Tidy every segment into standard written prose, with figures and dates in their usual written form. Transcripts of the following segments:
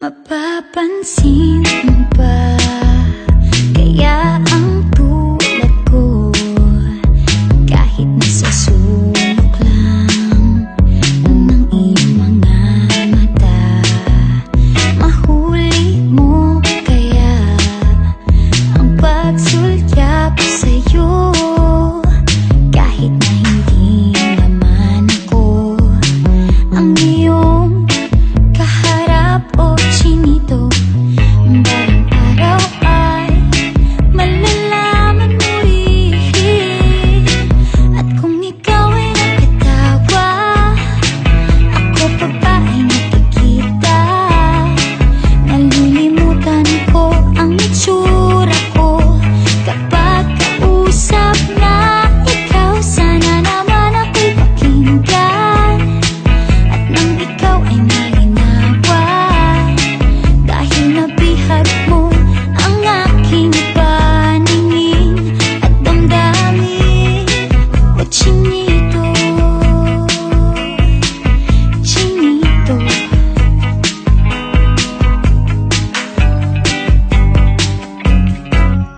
Mapapansin mo ba kaya ang tulad ko, kahit nasa sulok lang ng iyong mga mata, mahuli mo kaya ang pagsulyap sa'yo, kahit na hindi naman ako ang iyong kaharap o chinito. Balang araw ay malalaman mo rin, at kung ikaw ay nakatawa, ako pa ba ay nakikita? Nalilimutan ko ang itsura ko kapag kausap na ikaw. Sana naman ako'y pakinggan, at nang ikaw ay malinawan, dahil nabihag mo ang aking paningin at damdamin. O chinito, chinito,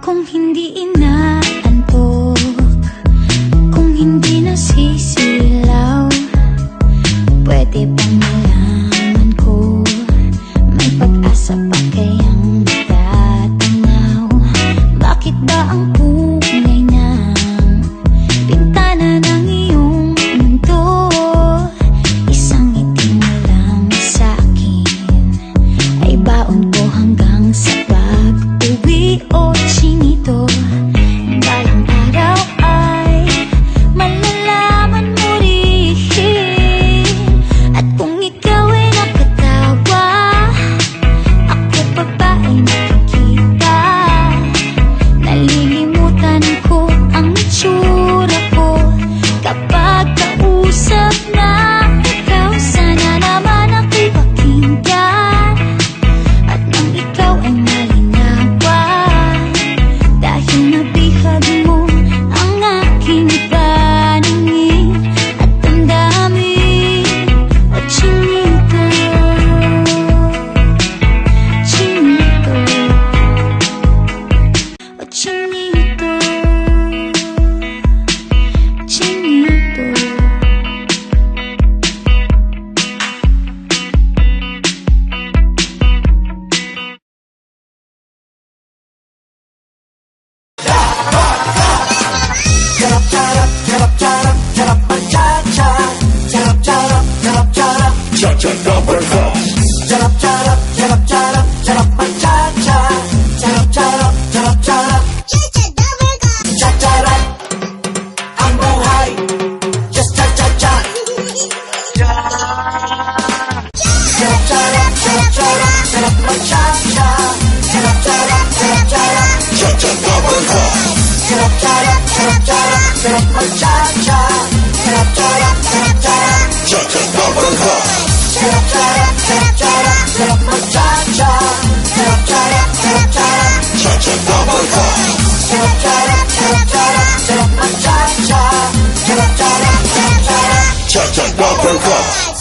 kung hindi inaantok, kung hindi nasisilaw, pwede bang malaman ko may pag-asa pa kayang natatanaw? Bakit ba ang kulay ng bintana ng iyong mundo isang itim na lang sa'kin? Ay baon ko hanggang sa pag-uwi. O chinito, balang araw ay malalaman mo rin, at kung ikaw ay nakatawa, ako pa ba ay nakikita? Nalilimutan ko ang itsura ko kapag kausap na ikaw. Sana naman ako'y pakinggan, at nang ikaw ay malinawan, dahil nabihag mo ang aking paningin at damdamin. O chinito, chinito, o chinito, chinito. Cha-cha number five. Ang buhay, just cha-cha-cha. Sarap mag-cha-cha. Cha-cha number five. Sarap mag-cha-cha. Cha-cha number five. Sarap mag-cha-cha. Cha-cha number five. Sarap mag-cha-cha. Cha-cha number five.